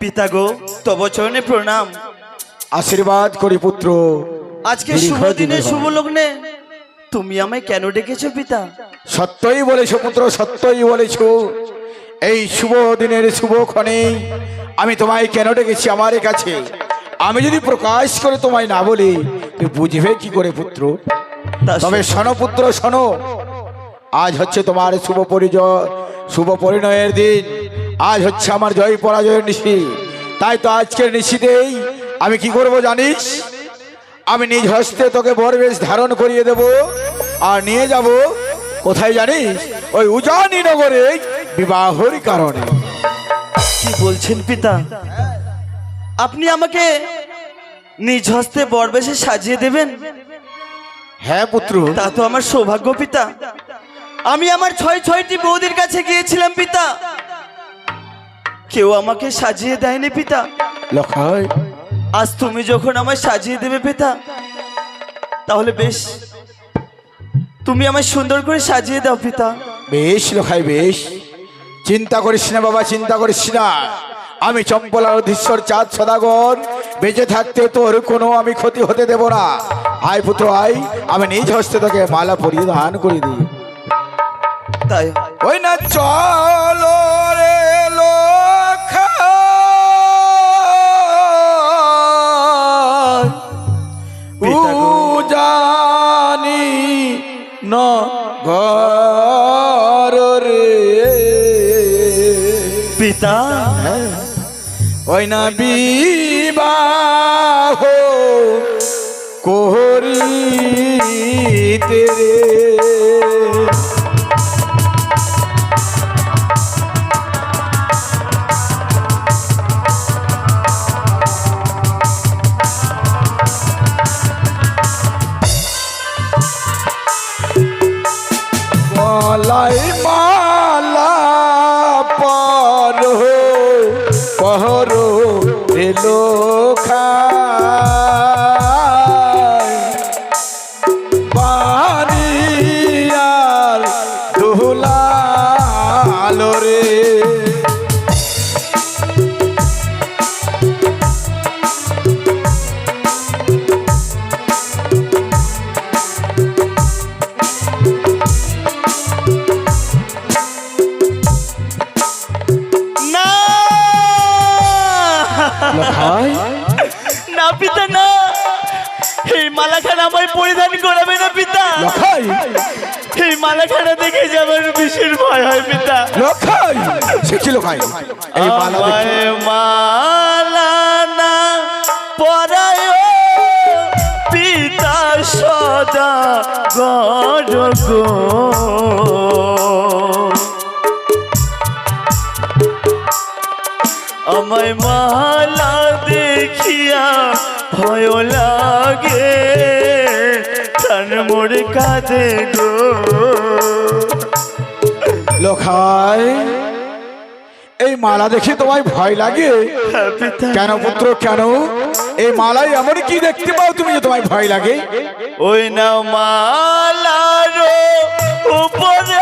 পিতা গো, তব চরণে প্রণাম। আশীর্বাদ করি পুত্র। আজকে শুভ দিনে শুভ লগ্নে তুমি আমায় কেন ডেকেছো পিতা? সত্যই বলেছ পুত্র, সত্যই বলেছ। এই শুভ দিনের শুভক্ষণে আমি তোমায় কেন ডেকেছি আমার কাছে, আমি যদি প্রকাশ করে তোমায় না বলি তুমি বুঝবে কি করে পুত্র? তবে শোনো পুত্র শোনো, আজ হচ্ছে তোমার শুভ পরিণয়ের দিন। আজ হচ্ছে আমার জয় পরাজয়ের নিশি। তাই তো আজকের নিশিতেই আমি কি করব জানিস? আমি নিজ হস্তে তোকে বরবেশ ধারণ করিয়ে দেব আর নিয়ে যাব কোথায় জানিস? ওই উজানি নগরে বিবাহের কারণে। কি বলছেন পিতা? আপনি আমাকে নিজ হস্তে বরবেশে সাজিয়ে দেবেন? হ্যাঁ পুত্র। তা তো আমার সৌভাগ্য পিতা। আমি আমার ছয়টি বৌদির কাছে গিয়েছিলাম পিতা, কেউ আমাকে সাজিয়ে দেয়নি পিতা। লখাই, আজ তুমি যখন আমায় সাজিয়ে দেবে পিতা, তাহলে বেশ তুমি আমায় সুন্দর করে সাজিয়ে দাও পিতা। বেশ লখাই বেশ, চিন্তা করিস না বাবা, চিন্তা করিস না। আমি চম্পলার অধীশ্বর চাঁদ সদাগর বেঁচে থাকতে তোর কোনো আমি ক্ষতি হতে দেব না। আয় পুত্র আয়, আমি নিজ হস্তে তোকে মালা পরিধান করে দিই। তাই ওই না চলো রে জানি ন ঘর রে পিতা। ওই না বিবাহ করিতে রে মালাই মালা পহর এলো বানিয়ার দুলালো রে। না পিতা না, এই মালাখানা আমায় পরিধান করাবে না পিতা। এই মালাখানা দেখে যাবার বিশেষ ভয় হয় পিতা। মালা না পরায় পিতা সদা গড় গো, আমায় মালা দেখিয়া ভয় লাগে, প্রাণ মোরে কাঁদে গো। লোখাই, এই মালা দেখে তোমায় ভয় লাগে? কেন পুত্র কেন? এই মালাই এমন কি দেখতে পাও তুমি যে তোমায় ভয় লাগে? ওই না মালার উপরে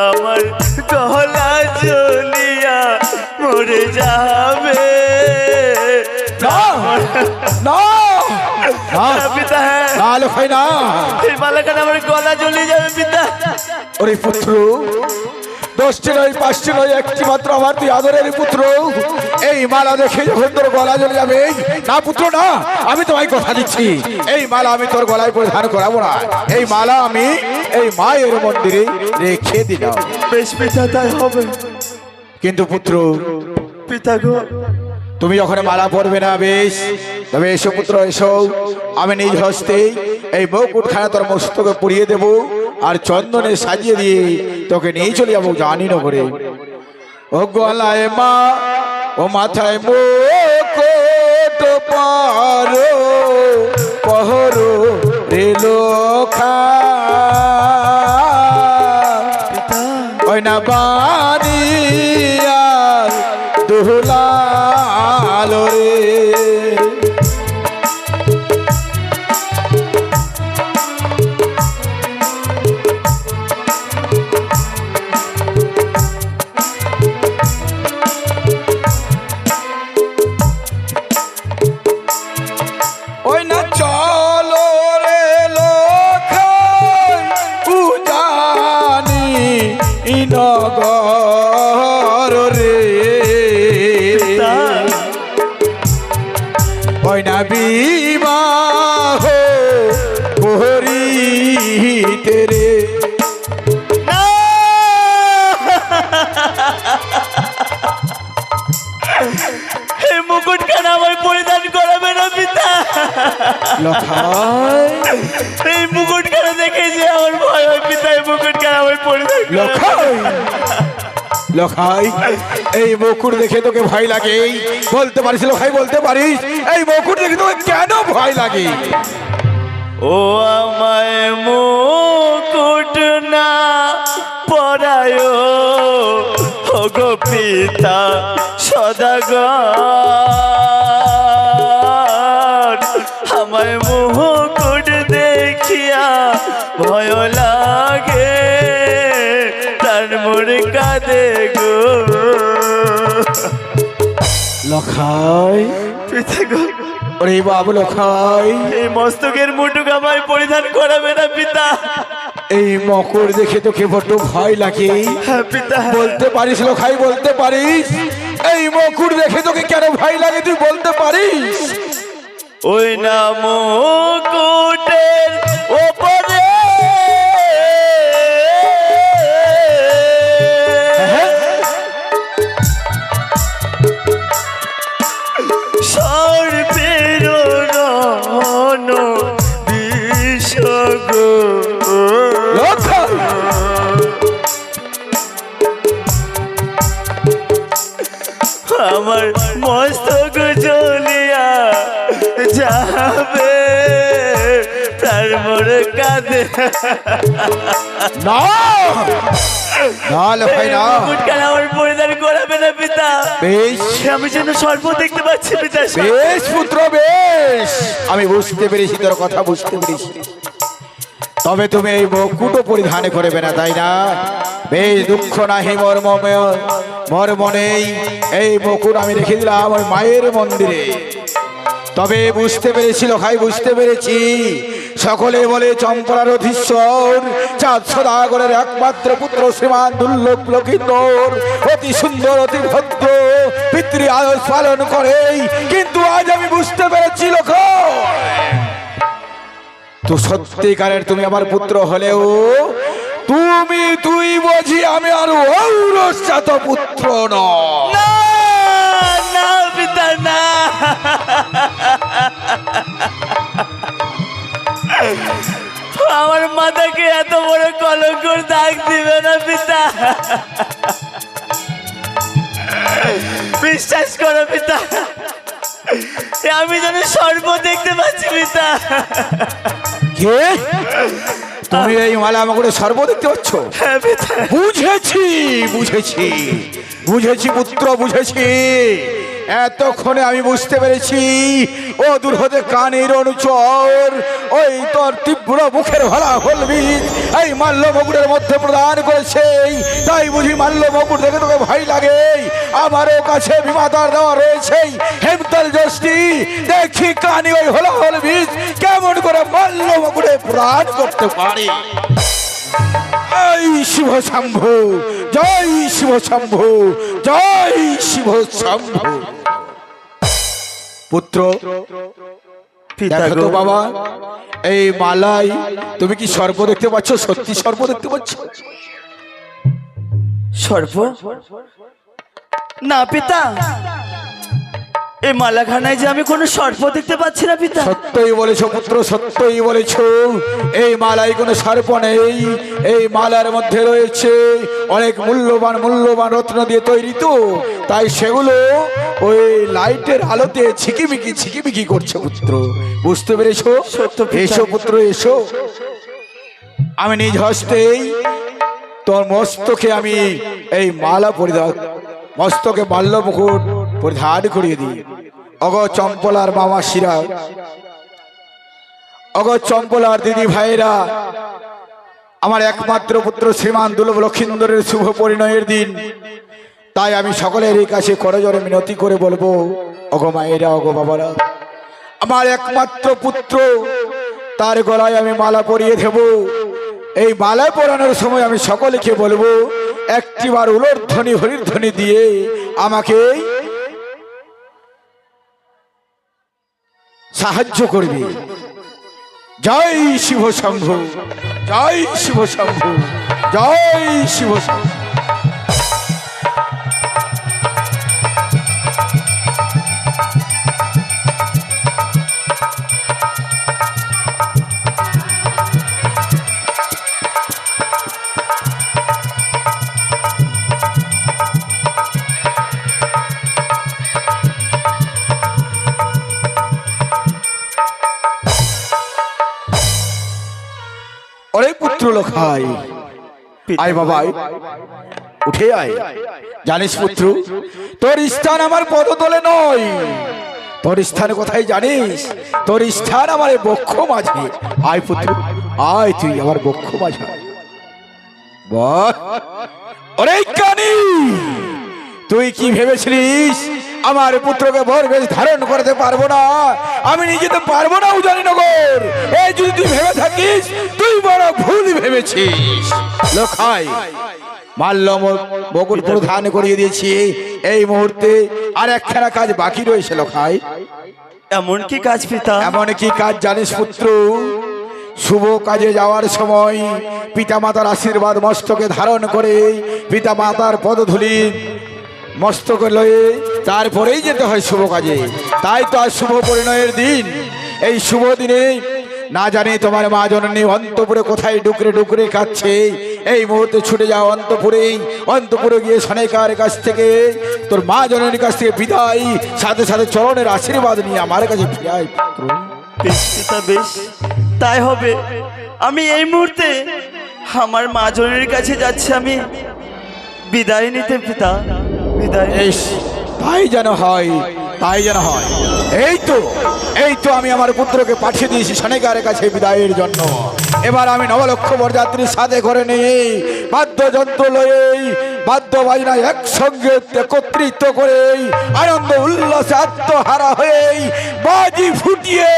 আমার গলা জ্বলিয়া মরে যাবে। পিতা এই মালাখানা আমার গলা জ্বলিয়ে যাবে পিতা। ওরে পুত্র, 10টি নয় 5টি নয়, একটি মাত্র আমার তুই আদরের পুত্র। এই মালা দেখে যখন তোর গলা জ্বলে যাবে, না পুত্র না, আমি তোমায় কথা দিচ্ছি এই মালা আমি তোর গলায় পরিধান করাবো না। এই মালা আমি এই মায়ের মন্দিরে রেখে দিলাম। বেশ পিতা, তাই হবে। কিন্তু পুত্র পিতা গো, তুমি যখন মালা পরবে না, বেশ তবে এসো পুত্র এসো, আমি নিজ হস্তে এই মুকুটখানা তোর মস্তকে পরিয়ে দেব আর চন্দনে সাজিয়ে দিয়ে তোকে নিয়ে চলে যাবো জানি নগরে। ও গলায় মা, ও মাথায় মুকুট পারো পহরো রেলো খা বানি আর দুলালো রে ওই না চলো রে লোখাই উজানি নগর রে ওই না বিবাহ করিতে রে এই মুকুট কেন আমায় পরিধান করাবে না পিতা? লখাই এই মুকুট কেন দেখে যে আমার ভয় হয় পিতা? এই মুকুট কেন আমায় পরিধান লখাই লখাই এই মুকুট দেখে তোকে ভয় লাগে বলতে পারিস লখাই বলতে পারিস এই মুকুট দেখে তোকে কেন ভয় লাগে? ও আমায় মুকুট না পরায় ও গো পিতা সদাগর, আমায় মুকুট দেখিয়া ভয় লাগে তার মোরে কাঁদে গো। লখাই পিতা গো, ওরে বাবু লখাই এই মস্তকের মুটুক আমায় পরিধান করাবে না পিতা? এই মকর দেখে তোকে বড্ড ভয় লাগে হ্যাঁ পিতা। বলতে পারিস লখাই বলতে পারিস এই মকুর দেখে তোকে কেন ভয় লাগে তুই বলতে পারিস? ওই না মুকুটের ওপরে সর্বের রণ বিষ গো। লখাই আমার মস্তক জ্বলিয়া যাবে তার মোরে কাঁদে না না লখাই না মুকুট কেন আমার পরিধান করাবে না পিতা? বেশ আমি যেন সর্প দেখতে পাচ্ছি পিতা। বেশ পুত্র বেশ আমি বুঝতে পেরেছি তোর কথা বুঝতে পেরেছি তবে তুমি এই মুকুটও পরিধান করবে না তাই না? বেশ দুঃখ নাহি মর্ম নেই এই মুকুট আমি রেখে দিলাম ওই মায়ের মন্দিরে। তবে বুঝতে পেরেছি লখাই বুঝতে পেরেছি সকলে বলে চম্পলার অধীশ্বর চাঁদ সদাগরের একমাত্র পুত্র শ্রীমান দুর্লভ লক্ষিন্দর অতি সুন্দর অতি ভদ্র পিতৃ আদর্শ পালন করে, কিন্তু আজ আমি বুঝতে পেরেছি লখাই তো সত্যিকারের তুমি আমার পুত্র হলেও তুই বুঝি আমি আর ঔরসজাত পুত্র নয়। না না পিতা না, আমার মাথাকে এত বড় কলঙ্কর দাগ দিবে না পিতা। বিশ্বাস করো পিতা, আমি যেন সর্ব দেখতে পাচ্ছি পিতা। কে তুমি এই মালা আমাকে সর্ব দেখতে পাচ্ছ? হ্যাঁ পিতা। বুঝেছি বুঝেছি বুঝেছি পুত্র বুঝেছি এতক্ষণে আমি বুঝতে পেরেছি ও দূর হতে কানের অনুচর ওই তোর তীব্র মুখের ভালা হলবি এই মাল্য মুকুটের মধ্যে প্রদান করেছে, তাই বুঝি মাল্য মুকুট দেখে তোকে ভয় লাগে। আমারও কাছে বিমাতার দেওয়া রয়েছে হেমতাল যষ্টি, দেখি কানি ওই হলা হলবি কেমন করে মাল্য মুকুটে প্রদান করতে পারে। জয় শিব শম্ভু জয় শিব শম্ভু জয় শিব শম্ভু। পুত্র দেখো তো বাবা এই মালাই তুমি কি সর্প দেখতে পাচ্ছ? সত্যি সর্প দেখতে পাচ্ছ? সর্প না পিতা, এই মালাখানায় যে আমি কোনো সর্প দেখতে পাচ্ছি না পিতা। সত্যই বলেছ পুত্র সত্যই বলেছ এই মালাই কোনো সর্প নেই, এই মালার মধ্যে রয়েছে অনেক মূল্যবান মূল্যবান রত্ন দিয়ে তৈরি, তো তাই সেগুলো ওই লাইটের আলোতে ঝিকিমিকি করছে পুত্র, বুঝতে পেরেছো? সত্য পিতা। এসো পুত্র এসো, আমি নিজ হস্তেই তোর মস্তকে আমি এই মালা পরিধান, মস্তকে মাল্য মুকুট পরিধান করিয়ে দিই। অগ চম্পলার মামা শিরা, অগ চম্পলার দিদি ভাইরা, আমার একমাত্র পুত্র শ্রীমান দুর্লভ লক্ষিন্দরের শুভ পরিণয়ের দিন, তাই আমি সকলের কাছে করজোড়ে মিনতি করে বলবো, অগ মায়েরা, অগ বাবারা, আমার একমাত্র পুত্র, তার গলায় আমি মালা পরিয়ে দেব। এই মালা পরানোর সময় আমি সকলকে বলবো, একটিবার উলর ধ্বনি হরির ধ্বনি দিয়ে আমাকে সাহায্য করবে। জয় শিব শম্ভু, জয় শিব শম্ভু, জয় শিব শম্ভু। অরে পুত্র লখাই, আয় বাবা, আয়, উঠে আয়। জানিস পুত্র, তোর স্থান আমার পদতলে নয়, তোর স্থান কোথায় জানিস? তোর স্থান আমার এই বক্ষ মাঝে। আয় পুত্র, আয়, তুই আমার বক্ষ মাঝে। বাহ! ওরে কানি, তুই কি ভেবেছিলিস আমার পুত্রকে বর বেশ ধারণ করতে পারবো না? আমি নিজে তো পারবো না উজানিনগর। এই যদি তুই ভেবে থাকিস, তুই বড় ভুল ভেবেছিস। লখাই, মাল্য বকুল প্রধান করিয়ে দিয়েছি, এই মুহূর্তে আর একখানা কাজ বাকি রয়েছে। লখাই, এমন কি কাজ পিতা? এমন কি কাজ জানিস পুত্র? শুভ কাজে যাওয়ার সময় পিতা মাতার আশীর্বাদ মস্তকে ধারণ করে, পিতা মাতার পদধূলি মস্তকে লয়ে তারপরেই যেতে হয় শুভ কাজে। তাই তো আজ শুভ পরিণয়ের দিন। এই শুভ দিনে না জানি তোমার মা জননী অন্তপুরে কোথায় ডুকরে ডুকরে কাচ্ছে। এই মুহূর্তে ছুটে যাও অন্তপুরে, অন্তপুরে গিয়ে সনেকার কাছ থেকে, তোর মা জননীর কাছ থেকে বিদায়, সাথে সাথে চরণের আশীর্বাদ নিয়ে আমার কাছে ফিরে আয় পুত্র। বেশ পিতা, বেশ তাই হবে। আমি এই মুহূর্তে আমার মা জননীর কাছে যাচ্ছি, আমি বিদায় নিতে পিতা, বিদায়। তাই যেন হয়, তাই যেন হয়। এই তো আমি আমার পুত্রকে পাঠিয়ে দিয়েছি সনেকার কাছে বিদায়ের জন্য। এবার আমি নবলক্ষ বরযাত্রীর সাথে করে নিয়ে বাদ্যযন্ত্র লয়ে, বাদ্য বাজনা একসঙ্গে একত্রিত করে, আনন্দ উল্লাসে আত্মহারা হয়ে, বাজি ফুটিয়ে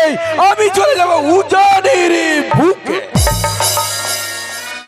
আমি চলে যাব উজানের বুকে।